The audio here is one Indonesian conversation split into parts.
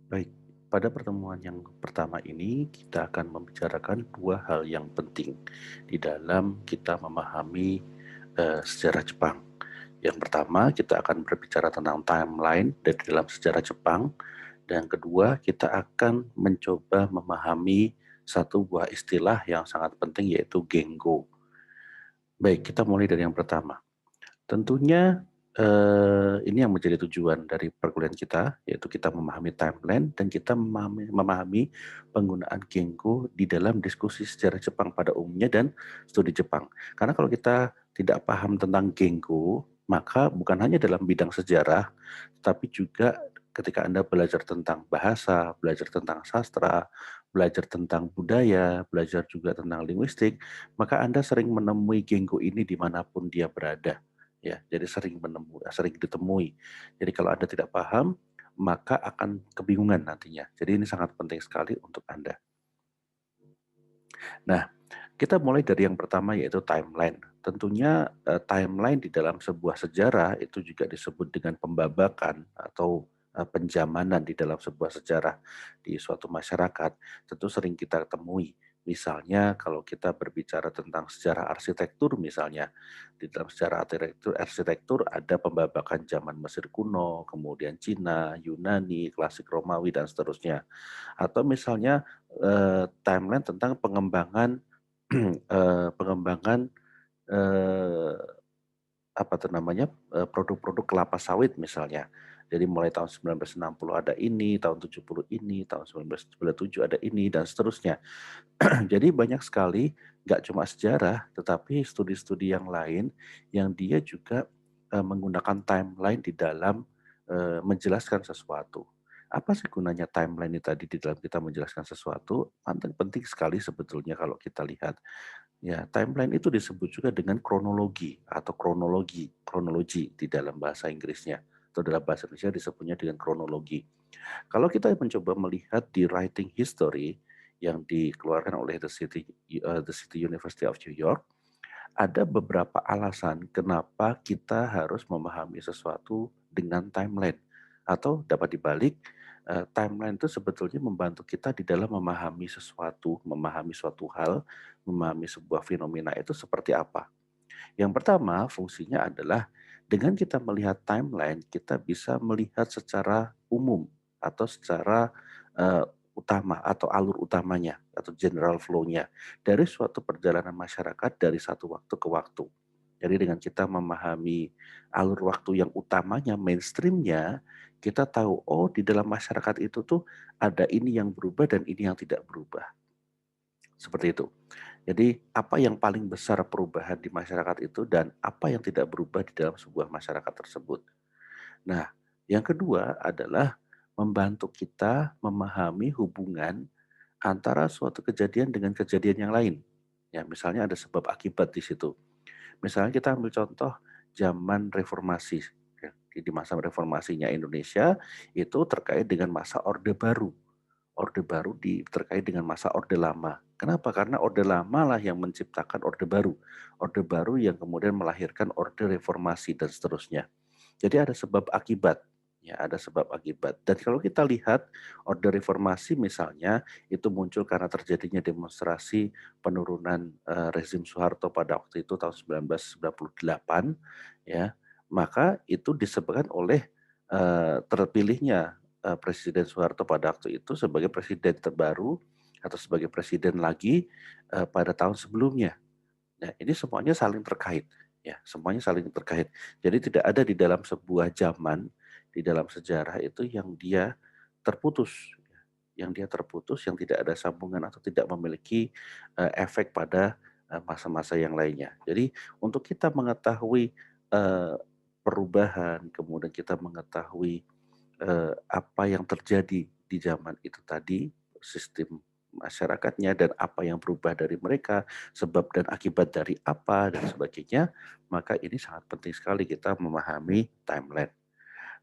Baik, pada pertemuan yang pertama ini kita akan membicarakan dua hal yang penting di dalam kita memahami sejarah Jepang. Yang pertama, kita akan berbicara tentang timeline dari dalam sejarah Jepang, dan kedua, kita akan mencoba memahami satu buah istilah yang sangat penting yaitu Gengo. Baik, kita mulai dari yang pertama. Tentunya ini yang menjadi tujuan dari perkuliahan kita, yaitu kita memahami timeline dan kita memahami penggunaan Gengo di dalam diskusi sejarah Jepang pada umumnya dan studi Jepang. Karena kalau kita tidak paham tentang Gengo, maka bukan hanya dalam bidang sejarah, tapi juga ketika Anda belajar tentang bahasa, belajar tentang sastra, belajar tentang budaya, belajar juga tentang linguistik, maka Anda sering menemui Gengo ini dimanapun dia berada. Ya, jadi sering ditemui. Jadi kalau Anda tidak paham, maka akan kebingungan nantinya. Jadi ini sangat penting sekali untuk Anda. Nah, kita mulai dari yang pertama yaitu timeline. Tentunya timeline di dalam sebuah sejarah itu juga disebut dengan pembabakan atau penjamanan di dalam sebuah sejarah di suatu masyarakat. Tentu sering kita temui. Misalnya kalau kita berbicara tentang sejarah arsitektur misalnya, di dalam sejarah arsitektur ada pembabakan zaman Mesir kuno, kemudian Cina, Yunani, klasik Romawi dan seterusnya. Atau misalnya timeline tentang pengembangan pengembangan eh, apa tuh namanya produk-produk kelapa sawit misalnya. Jadi mulai tahun 1960 ada ini, tahun 70 ini, tahun 1997 ada ini dan seterusnya. Jadi banyak sekali nggak cuma sejarah, tetapi studi-studi yang lain yang dia juga menggunakan timeline di dalam menjelaskan sesuatu. Apa sih gunanya timeline ini tadi di dalam kita menjelaskan sesuatu? Penting sekali sebetulnya kalau kita lihat. Ya, timeline itu disebut juga dengan kronologi atau kronologi di dalam bahasa Inggrisnya. Atau dalam bahasa Indonesia disebutnya dengan kronologi. Kalau kita mencoba melihat di writing history yang dikeluarkan oleh the City University of New York, ada beberapa alasan kenapa kita harus memahami sesuatu dengan timeline. Atau dapat dibalik, timeline itu sebetulnya membantu kita di dalam memahami sesuatu, memahami suatu hal, memahami sebuah fenomena itu seperti apa. Yang pertama, fungsinya adalah dengan kita melihat timeline, kita bisa melihat secara umum atau secara uh, utama atau alur utamanya atau general flow-nya dari suatu perjalanan masyarakat dari satu waktu ke waktu. Jadi dengan kita memahami alur waktu yang utamanya, mainstreamnya, kita tahu, oh di dalam masyarakat itu tuh ada ini yang berubah dan ini yang tidak berubah. Seperti itu. Jadi apa yang paling besar perubahan di masyarakat itu dan apa yang tidak berubah di dalam sebuah masyarakat tersebut. Nah, yang kedua adalah membantu kita memahami hubungan antara suatu kejadian dengan kejadian yang lain. Ya, misalnya ada sebab akibat di situ. Misalnya kita ambil contoh zaman reformasi. Ya, di masa reformasinya Indonesia itu terkait dengan masa Orde Baru. Orde Baru terkait dengan masa Orde Lama. Kenapa? Karena Orde Lama lah yang menciptakan Orde Baru. Orde Baru yang kemudian melahirkan Orde Reformasi dan seterusnya. Jadi ada sebab akibat. Ya, ada sebab akibat. Dan kalau kita lihat Orde Reformasi misalnya itu muncul karena terjadinya demonstrasi penurunan rezim Soeharto pada waktu itu tahun 1998 ya. Maka itu disebabkan oleh terpilihnya Presiden Soeharto pada waktu itu sebagai presiden terbaru atau sebagai presiden lagi pada tahun sebelumnya. Nah, ini semuanya saling terkait, ya, semuanya saling terkait. Jadi tidak ada di dalam sebuah zaman, di dalam sejarah itu yang dia terputus, yang tidak ada sambungan atau tidak memiliki efek pada masa-masa yang lainnya. Jadi untuk kita mengetahui eh, perubahan, kemudian kita mengetahui apa yang terjadi di zaman itu tadi, sistem masyarakatnya dan apa yang berubah dari mereka, sebab dan akibat dari apa dan sebagainya, maka ini sangat penting sekali kita memahami timeline.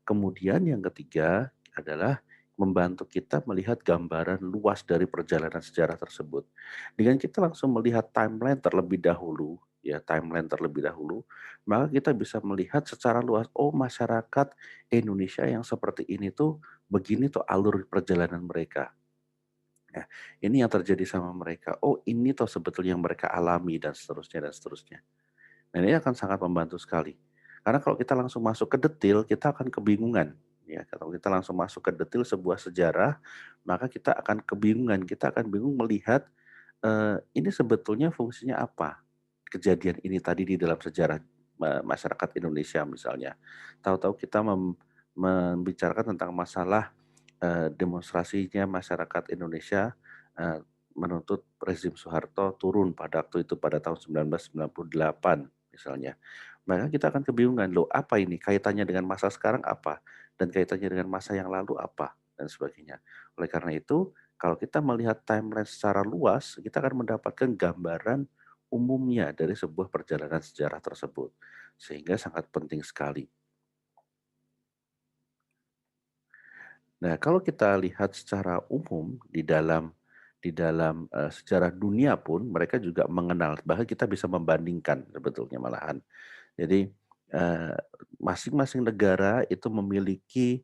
Kemudian yang ketiga adalah membantu kita melihat gambaran luas dari perjalanan sejarah tersebut. Dengan kita langsung melihat timeline terlebih dahulu, ya timeline terlebih dahulu, maka kita bisa melihat secara luas, oh masyarakat Indonesia yang seperti ini tuh begini tuh alur perjalanan mereka. Ya, ini yang terjadi sama mereka. Oh, ini toh sebetulnya yang mereka alami dan seterusnya dan seterusnya. Nah, ini akan sangat membantu sekali. Karena kalau kita langsung masuk ke detail, kita akan kebingungan. Ya, kalau kita langsung masuk ke detail sebuah sejarah, maka kita akan kebingungan. Kita akan bingung melihat ini sebetulnya fungsinya apa? Kejadian ini tadi di dalam sejarah masyarakat Indonesia misalnya. Tahu-tahu kita membicarakan tentang masalah demonstrasinya masyarakat Indonesia menuntut rezim Soeharto turun pada waktu itu pada tahun 1998 misalnya. Maka kita akan kebingungan, loh apa ini kaitannya dengan masa sekarang apa? Dan kaitannya dengan masa yang lalu apa? Dan sebagainya. Oleh karena itu, kalau kita melihat timeline secara luas, kita akan mendapatkan gambaran umumnya dari sebuah perjalanan sejarah tersebut. Sehingga sangat penting sekali. Nah, kalau kita lihat secara umum di dalam sejarah dunia pun mereka juga mengenal, bahkan kita bisa membandingkan sebetulnya malahan. Jadi, masing-masing negara itu memiliki,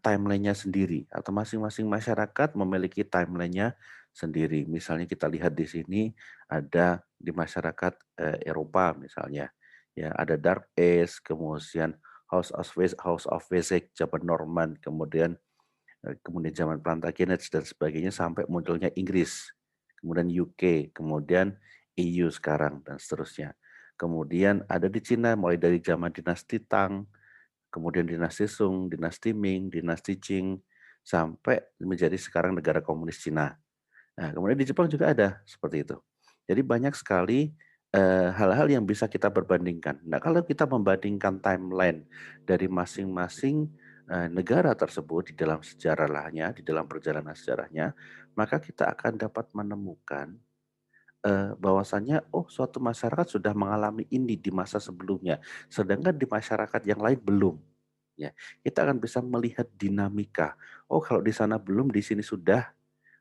timeline-nya sendiri atau masing-masing masyarakat memiliki timeline-nya sendiri. Misalnya kita lihat di sini ada di masyarakat, Eropa misalnya, ya ada Dark Age, kemudian House of Wessex zaman Norman, kemudian zaman Plantagenet dan sebagainya sampai munculnya Inggris, kemudian UK, kemudian EU sekarang dan seterusnya. Kemudian ada di Cina mulai dari zaman dinasti Tang, kemudian dinasti Sung, dinasti Ming, dinasti Qing, sampai menjadi sekarang negara komunis Cina. Nah, kemudian di Jepang juga ada seperti itu. Jadi banyak sekali hal-hal yang bisa kita perbandingkan. Nah, kalau kita membandingkan timeline dari masing-masing negara tersebut di dalam sejarahnya, di dalam perjalanan sejarahnya, maka kita akan dapat menemukan bahwasannya oh suatu masyarakat sudah mengalami ini di masa sebelumnya, sedangkan di masyarakat yang lain belum. Ya, kita akan bisa melihat dinamika. Oh, kalau di sana belum, di sini sudah.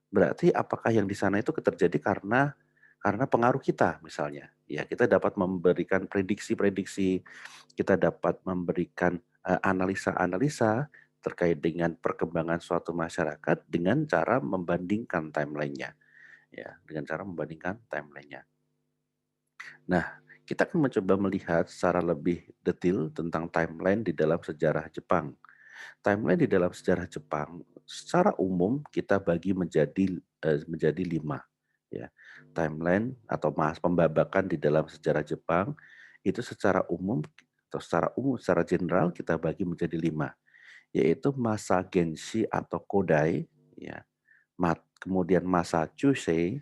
Berarti apakah yang di sana itu terjadi karena pengaruh kita misalnya. Ya, kita dapat memberikan prediksi-prediksi, kita dapat memberikan analisa-analisa terkait dengan perkembangan suatu masyarakat dengan cara membandingkan timeline-nya. Ya, dengan cara membandingkan timeline-nya. Nah, kita akan mencoba melihat secara lebih detail tentang timeline di dalam sejarah Jepang. Timeline di dalam sejarah Jepang secara umum kita bagi menjadi 5 ya. Timeline atau pembabakan di dalam sejarah Jepang itu secara general kita bagi menjadi 5, yaitu masa Genshi atau Kodai ya. Kemudian masa Chusei,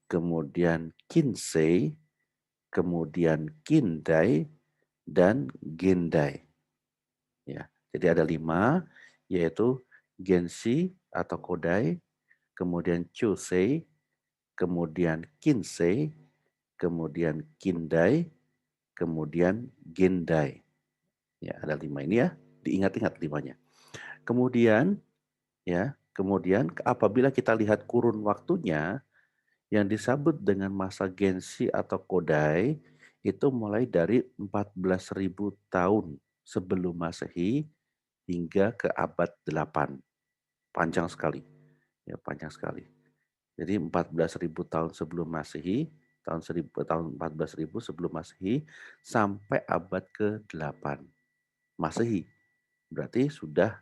kemudian Kinsei, kemudian Kindai dan Gendai. Ya, jadi ada 5, yaitu Genshi atau Kodai, kemudian Chusei, kemudian Kinsei, kemudian Kindai, kemudian Gendai. Ya, ada 5 ini ya, diingat-ingat 5-nya. Kemudian apabila kita lihat kurun waktunya yang disebut dengan masa Genshi atau Kodai itu mulai dari 14.000 tahun sebelum Masehi hingga ke abad 8. Panjang sekali, ya panjang sekali. Jadi 14.000 tahun sebelum Masehi, tahun 14.000 sebelum Masehi sampai abad ke-8 Masehi. Berarti sudah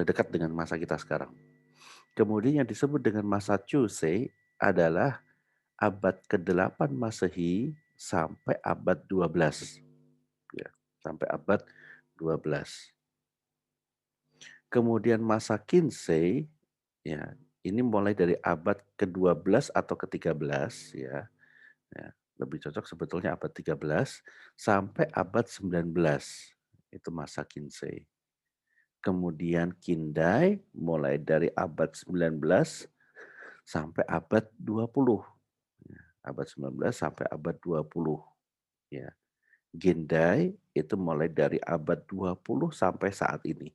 dekat dengan masa kita sekarang. Kemudian yang disebut dengan masa Chusei adalah abad ke-8 Masehi sampai abad 12. Ya, sampai abad 12. Kemudian masa Kinsei, ya, ini mulai dari abad ke-12 atau ke-13 ya. Ya, lebih cocok sebetulnya abad 13 sampai abad 19. Itu masa Kinsei. Kemudian Kindai mulai dari abad 19 sampai abad 20. Ya, abad 19 sampai abad 20 ya. Gendai itu mulai dari abad 20 sampai saat ini.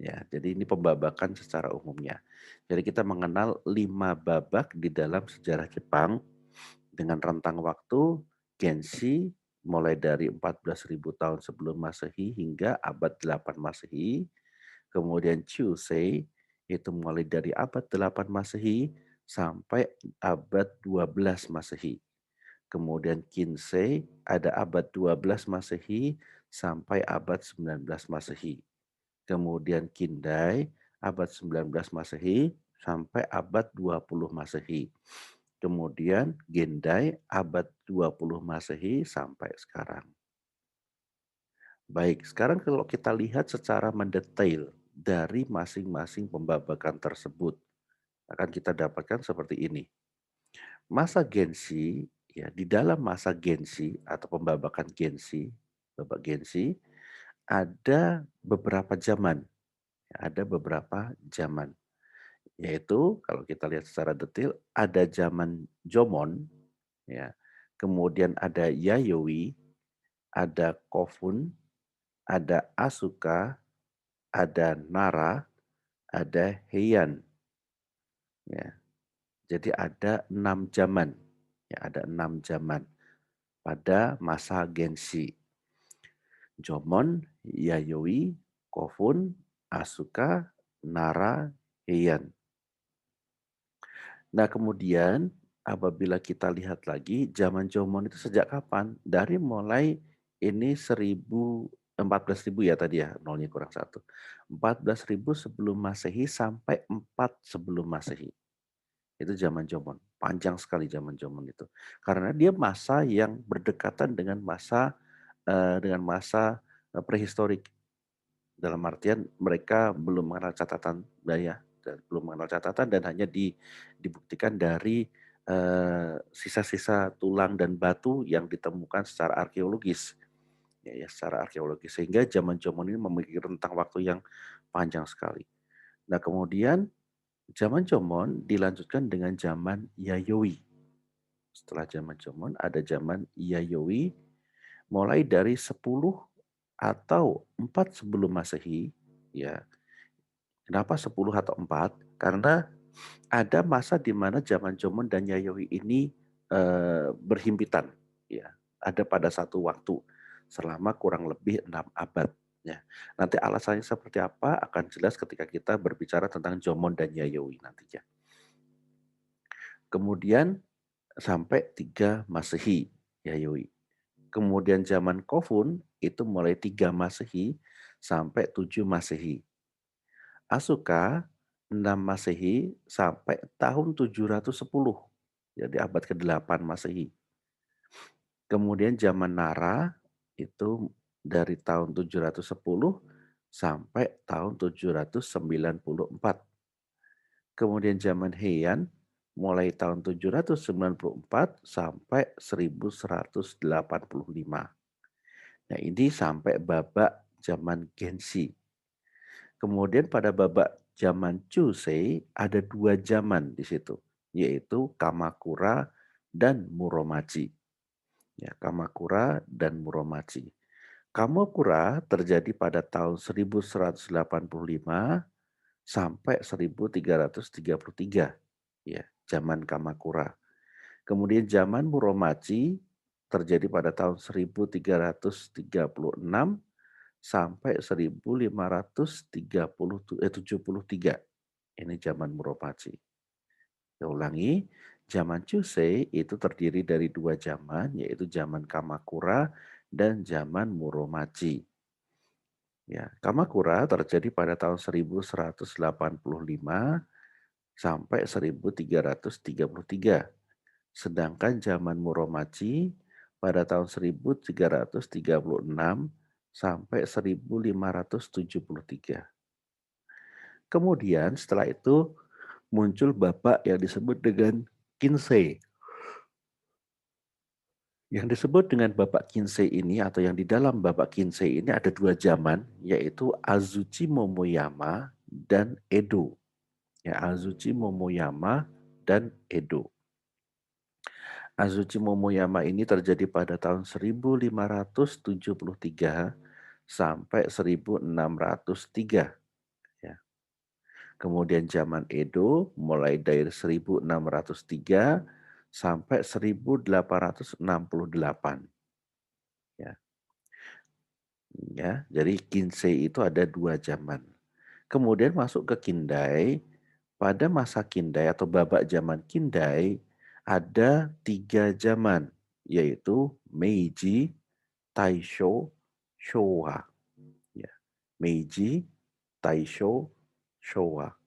Ya, jadi ini pembabakan secara umumnya. Jadi kita mengenal 5 babak di dalam sejarah Jepang dengan rentang waktu Genshi mulai dari 14.000 tahun sebelum Masehi hingga abad 8 Masehi. Kemudian Chusei itu mulai dari abad 8 Masehi sampai abad 12 Masehi. Kemudian Kinsei ada abad 12 Masehi sampai abad 19 Masehi. Kemudian Kindai abad 19 Masehi sampai abad 20 Masehi. Kemudian Gendai abad 20 Masehi sampai sekarang. Baik, sekarang kalau kita lihat secara mendetail dari masing-masing pembabakan tersebut, akan kita dapatkan seperti ini. Masa Genshi, ya di dalam masa Genshi atau pembabakan Genshi, babak Genshi, ada beberapa zaman. Ada beberapa zaman. Yaitu kalau kita lihat secara detail, ada zaman Jomon, ya. Kemudian ada Yayoi, ada Kofun, ada Asuka, ada Nara, ada Heian. Ya. Jadi ada 6 zaman. Ya, ada 6 zaman pada masa Genshi. Jomon, Yayoi, Kofun, Asuka, Nara, Heian. Nah, kemudian apabila kita lihat lagi zaman Jomon itu sejak kapan? Dari mulai ini 14.000 ya tadi ya, nolnya kurang 1. 14.000 sebelum Masehi sampai 4 sebelum Masehi. Itu zaman Jomon. Panjang sekali zaman Jomon itu. Karena dia masa yang berdekatan dengan masa prehistorik. Dalam artian mereka belum mengenal catatan daya, belum mengenal catatan dan hanya dibuktikan dari sisa-sisa tulang dan batu yang ditemukan secara arkeologis. Ya, secara arkeologis. Sehingga zaman Jomon ini memiliki rentang waktu yang panjang sekali. Nah, kemudian zaman Jomon dilanjutkan dengan zaman Yayoi. Setelah zaman Jomon ada zaman Yayoi mulai dari 10 atau 4 sebelum Masehi, ya. Kenapa 10 atau 4? Karena ada masa di mana zaman Jomon dan Yayoi ini berhimpitan, ya. Ada pada satu waktu selama kurang lebih 6 abad. Ya. Nanti alasannya seperti apa akan jelas ketika kita berbicara tentang Jomon dan Yayoi nantinya. Kemudian sampai 3 Masehi, Yayoi. Kemudian zaman Kofun itu mulai 3 Masehi sampai 7 Masehi. Asuka 6 Masehi sampai tahun 710. Jadi abad ke-8 Masehi. Kemudian zaman Nara itu dari tahun 710 sampai tahun 794. Kemudian zaman Heian mulai tahun 794 sampai 1185. Nah, ini sampai babak zaman Genshi. Kemudian pada babak zaman Chusei ada 2 zaman di situ, yaitu Kamakura dan Muromachi. Ya, Kamakura dan Muromachi. Kamakura terjadi pada tahun 1185 sampai 1333. Ya, zaman Kamakura. Kemudian zaman Muromachi terjadi pada tahun 1336 sampai 1573. Ini zaman Muromachi. Saya ulangi, zaman Chusei itu terdiri dari 2 zaman, yaitu zaman Kamakura dan zaman Muromachi. Ya, Kamakura terjadi pada tahun 1185 sampai 1333. Sedangkan zaman Muromachi pada tahun 1336 sampai 1573. Kemudian setelah itu muncul babak yang disebut dengan Kinsei. Yang disebut dengan babak Kinsei ini atau yang di dalam babak Kinsei ini ada 2 zaman, yaitu Azuchi Momoyama dan Edo. Ya, Azuchi Momoyama dan Edo. Azuchi Momoyama ini terjadi pada tahun 1573 sampai 1603. Ya. Kemudian zaman Edo mulai dari 1603 sampai 1868 ya. Ya, jadi Kinsei itu ada 2 zaman. Kemudian masuk ke Kindai, pada masa Kindai atau babak zaman Kindai ada 3 zaman, yaitu Meiji, Taisho, Showa. Ya. Meiji, Taisho, Showa.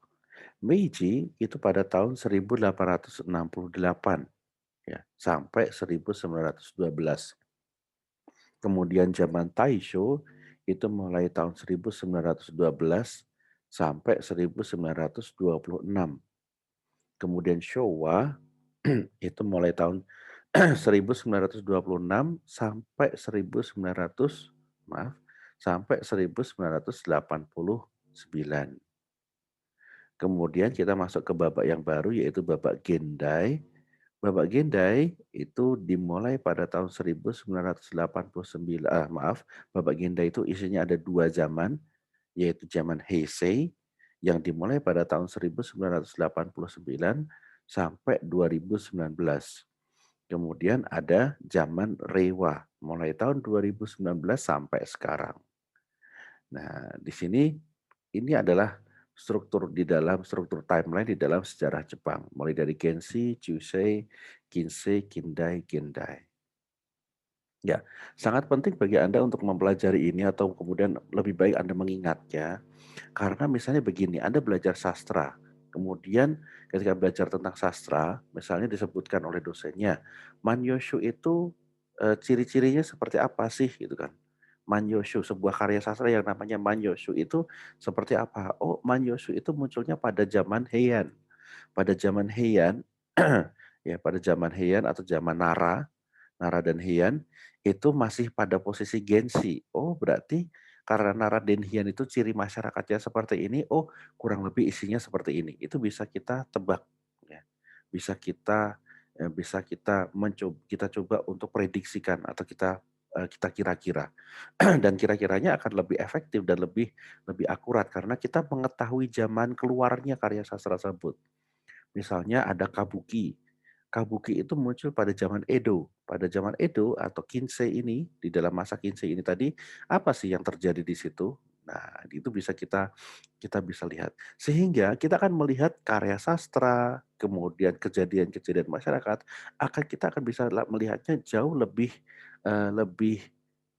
Meiji itu pada tahun 1868 ya, sampai 1912. Kemudian zaman Taisho itu mulai tahun 1912 sampai 1926. Kemudian Showa itu mulai tahun 1926 sampai 1900 maaf, sampai 1989. Kemudian kita masuk ke babak yang baru yaitu babak Gendai. Babak Gendai itu dimulai pada tahun 1989, maaf, babak Gendai itu isinya ada 2 zaman, yaitu zaman Heisei yang dimulai pada tahun 1989 sampai 2019. Kemudian ada zaman Reiwa, mulai tahun 2019 sampai sekarang. Nah, di sini ini adalah struktur timeline di dalam sejarah Jepang, mulai dari Genshi, Chusei, Kinsei, Kindai, Gendai. Ya, sangat penting bagi Anda untuk mempelajari ini atau kemudian lebih baik Anda mengingatnya, karena misalnya begini, Anda belajar sastra, kemudian ketika belajar tentang sastra, misalnya disebutkan oleh dosennya, Manyoshu itu ciri-cirinya seperti apa sih gitu kan. Manyoshu, sebuah karya sastra yang namanya Manyoshu itu seperti apa? Oh, Manyoshu itu munculnya pada zaman Heian. Pada zaman Heian, ya pada zaman Heian atau zaman Nara, Nara dan Heian itu masih pada posisi Genshi. Oh, berarti karena Nara dan Heian itu ciri masyarakatnya seperti ini, oh kurang lebih isinya seperti ini. Itu bisa kita tebak ya. Bisa kita kita coba untuk prediksikan atau kita kira-kira. Dan kira-kiranya akan lebih efektif dan lebih lebih akurat karena kita mengetahui zaman keluarnya karya sastra tersebut. Misalnya ada kabuki. Kabuki itu muncul pada zaman Edo. Pada zaman Edo atau Kinsei ini, di dalam masa Kinsei ini tadi, apa sih yang terjadi di situ? Nah, itu bisa kita kita bisa lihat. Sehingga kita akan melihat karya sastra, kemudian kejadian-kejadian masyarakat, kita akan bisa melihatnya jauh lebih lebih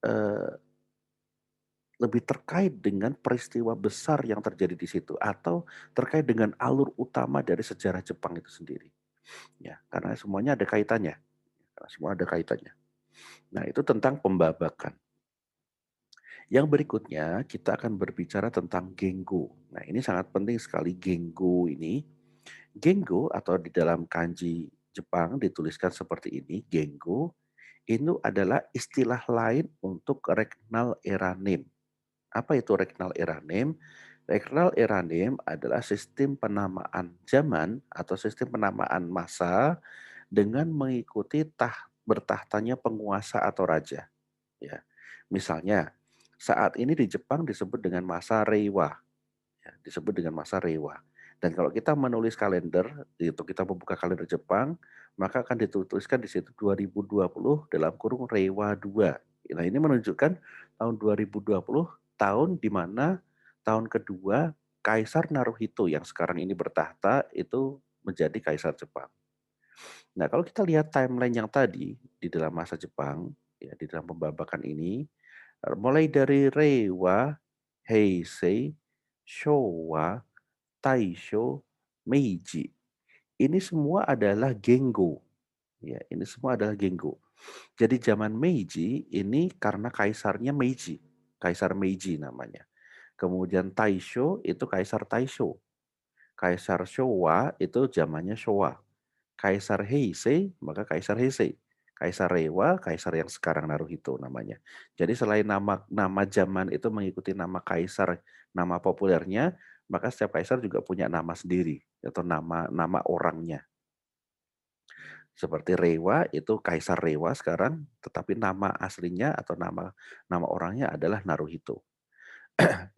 eh, lebih terkait dengan peristiwa besar yang terjadi di situ atau terkait dengan alur utama dari sejarah Jepang itu sendiri. Ya, karena semuanya ada kaitannya. Karena semua ada kaitannya. Nah, itu tentang pembabakan. Yang berikutnya kita akan berbicara tentang Gengo. Nah, ini sangat penting sekali Gengo ini. Gengo atau di dalam kanji Jepang dituliskan seperti ini, Gengo itu adalah istilah lain untuk regnal era name. Apa itu regnal era name? Regnal era name adalah sistem penamaan zaman atau sistem penamaan masa dengan mengikuti bertahtanya penguasa atau raja. Ya. Misalnya, saat ini di Jepang disebut dengan masa Reiwa, ya, disebut dengan masa Reiwa. Dan kalau kita menulis kalender, itu kita membuka kalender Jepang, maka akan dituliskan di situ 2020 dalam kurung Reiwa 2. Nah, ini menunjukkan tahun 2020 tahun di mana tahun kedua Kaisar Naruhito yang sekarang ini bertahta itu menjadi Kaisar Jepang. Nah, kalau kita lihat timeline yang tadi di dalam masa Jepang, ya di dalam pembabakan ini, mulai dari Reiwa, Heisei, Showa, Taisho, Meiji. Ini semua adalah Gengo. Ya, ini semua adalah Gengo. Jadi zaman Meiji ini karena kaisarnya Meiji, Kaisar Meiji namanya. Kemudian Taisho itu Kaisar Taisho. Kaisar Showa itu zamannya Showa. Kaisar Heisei, maka Kaisar Heisei. Kaisar Reiwa, kaisar yang sekarang Naruhito namanya. Jadi selain nama nama zaman itu mengikuti nama kaisar, nama populernya, maka setiap kaisar juga punya nama sendiri atau nama nama orangnya. Seperti Reiwa itu Kaisar Reiwa sekarang, tetapi nama aslinya atau nama nama orangnya adalah Naruhito.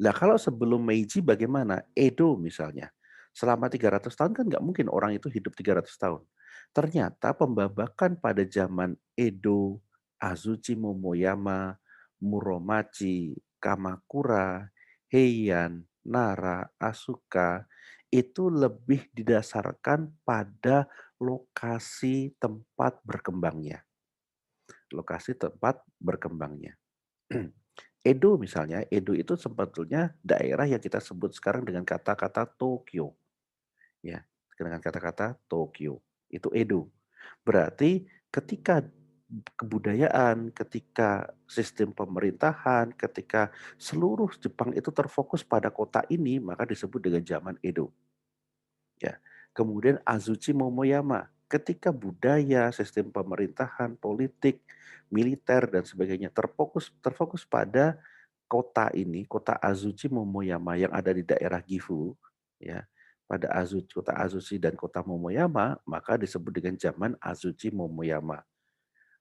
Nah, kalau sebelum Meiji bagaimana? Edo misalnya. Selama 300 tahun kan nggak mungkin orang itu hidup 300 tahun. Ternyata pembabakan pada zaman Edo, Azuchi Momoyama, Muromachi, Kamakura, Heian, Nara, Asuka itu lebih didasarkan pada lokasi tempat berkembangnya. Lokasi tempat berkembangnya. Edo misalnya, Edo itu sebetulnya daerah yang kita sebut sekarang dengan kata-kata Tokyo, ya, dengan kata-kata Tokyo. Itu Edo. Berarti ketika kebudayaan, ketika sistem pemerintahan, ketika seluruh Jepang itu terfokus pada kota ini, maka disebut dengan zaman Edo. Ya. Kemudian Azuchi Momoyama, ketika budaya, sistem pemerintahan, politik, militer dan sebagainya terfokus pada kota ini, kota Azuchi Momoyama yang ada di daerah Gifu, ya. Pada kota Azuchi dan kota Momoyama, maka disebut dengan zaman Azuchi Momoyama.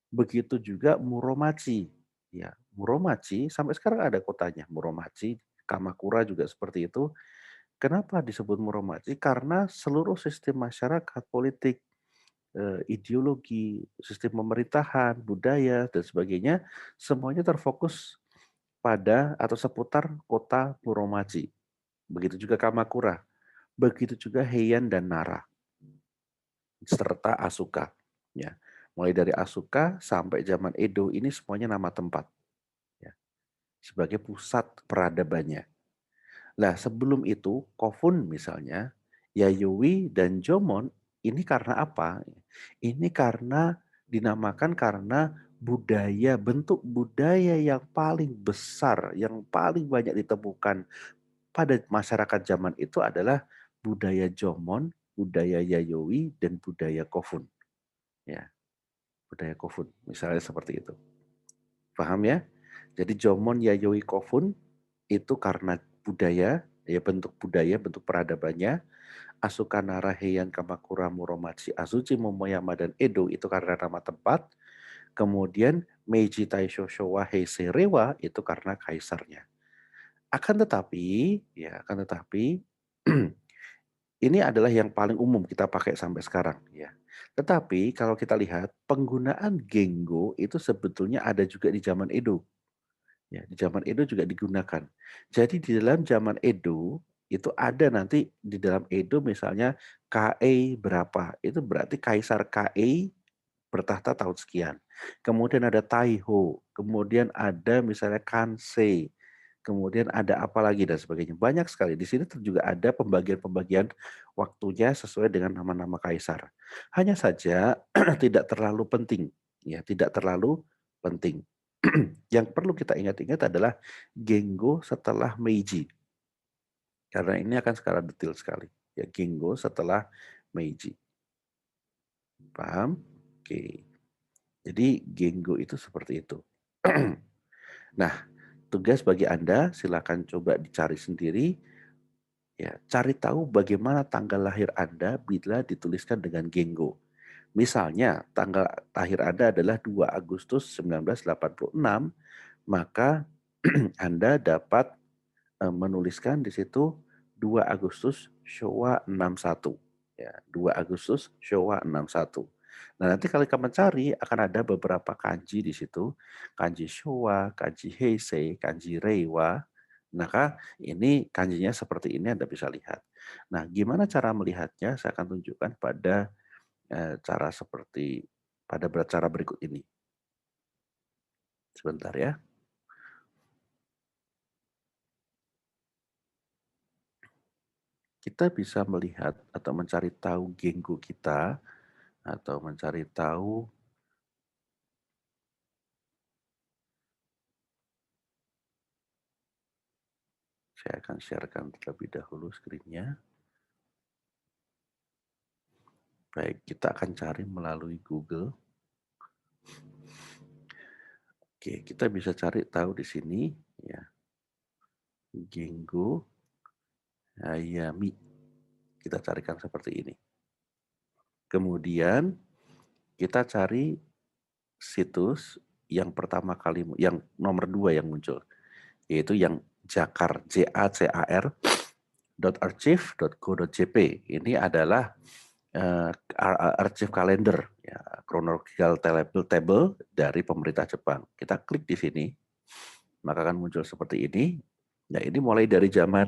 Begitu juga Muromachi. Ya, Muromachi sampai sekarang ada kotanya, Muromachi. Kamakura juga seperti itu. Kenapa disebut Muromachi? Karena seluruh sistem masyarakat, politik, ideologi, sistem pemerintahan, budaya, dan sebagainya, semuanya terfokus pada atau seputar kota Muromachi. Begitu juga Kamakura. Begitu juga Heian dan Nara. Serta Asuka. Ya. Mulai dari Asuka sampai zaman Edo ini semuanya nama tempat. Ya. Sebagai pusat peradabannya. Nah, sebelum itu, Kofun misalnya, Yayoi dan Jomon, ini karena apa? Ini karena dinamakan karena budaya, bentuk budaya yang paling besar, yang paling banyak ditemukan pada masyarakat zaman itu adalah budaya Jomon, budaya Yayoi, dan budaya Kofun. Ya, budaya Kofun, misalnya seperti itu. Paham ya? Jadi Jomon, Yayoi, Kofun itu karena budaya, ya bentuk budaya, bentuk peradabannya. Asuka, Nara, Heian, Kamakura, Muromachi, Azuchi, Momoyama, dan Edo itu karena nama tempat. Kemudian Meiji, Taisho, Showa, Heisei, Reiwa itu karena kaisarnya. Akan tetapi, ini adalah yang paling umum kita pakai sampai sekarang, ya. Tetapi kalau kita lihat penggunaan Gengo itu sebetulnya ada juga di zaman Edo. Ya, di zaman Edo juga digunakan. Jadi di dalam zaman Edo itu ada nanti di dalam Edo misalnya KE berapa. Itu berarti Kaisar KE bertahta tahun sekian. Kemudian ada Taiho, kemudian ada misalnya Kansei, kemudian ada apa lagi dan sebagainya. Banyak sekali. Di sini juga ada pembagian-pembagian waktunya sesuai dengan nama-nama kaisar. Hanya saja tidak terlalu penting, ya, tidak terlalu penting. Yang perlu kita ingat-ingat adalah Gengo setelah Meiji. Karena ini akan skala detail sekali. Ya, Gengo setelah Meiji. Paham? Oke. Jadi Gengo itu seperti itu. Nah, tugas bagi Anda silakan coba dicari sendiri. Ya, cari tahu bagaimana tanggal lahir Anda bila dituliskan dengan Gengo. Misalnya, tanggal lahir Anda adalah 2 Agustus 1986, maka Anda dapat menuliskan di situ 2 Agustus Showa 61. Ya, 2 Agustus Showa 61. Nah, nanti kalau kamu mencari akan ada beberapa kanji di situ. Kanji Showa, kanji Heisei, kanji Reiwa. Maka ini kanjinya seperti ini Anda bisa lihat. Nah, gimana cara melihatnya? Saya akan tunjukkan pada cara seperti pada cara berikut ini. Sebentar ya. Kita bisa melihat atau mencari tahu Gengo kita atau mencari tahu. Saya akan sharekan terlebih dahulu screen-nya. Baik, kita akan cari melalui Google. Oke, kita bisa cari tahu di sini ya. Gengo Hayami. Kita carikan seperti ini. Kemudian kita cari situs yang pertama kali, yang nomor 2 yang muncul, yaitu yang Jakar, JACAR .archive.go.jp. Ini adalah archive calendar, ya, chronological table dari pemerintah Jepang. Kita klik di sini, maka akan muncul seperti ini. Nah, ini mulai dari zaman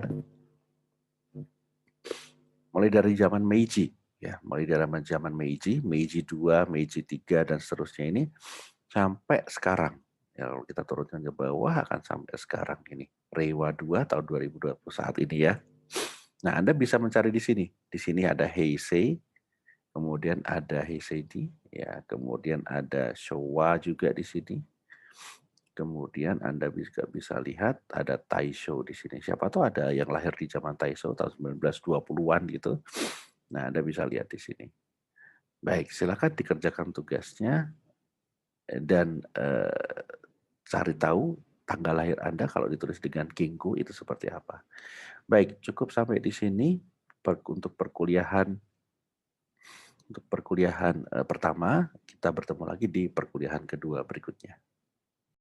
Meiji, ya, mulai dari zaman Meiji, Meiji 2, Meiji 3 dan seterusnya ini sampai sekarang. Ya, kalau kita turunkan ke bawah akan sampai sekarang ini. Reiwa 2 tahun 2020 saat ini ya. Nah, Anda bisa mencari di sini. Di sini ada Heisei, kemudian ada Heisei-di, ya, kemudian ada Showa juga di sini. Kemudian Anda bisa lihat ada Taisho di sini. Siapa tahu ada yang lahir di zaman Taisho tahun 1920-an gitu. Nah, Anda bisa lihat di sini. Baik, silakan dikerjakan tugasnya dan cari tahu tanggal lahir Anda kalau ditulis dengan Kinku itu seperti apa. Baik, cukup sampai di sini untuk perkuliahan pertama. Kita bertemu lagi di perkuliahan kedua berikutnya.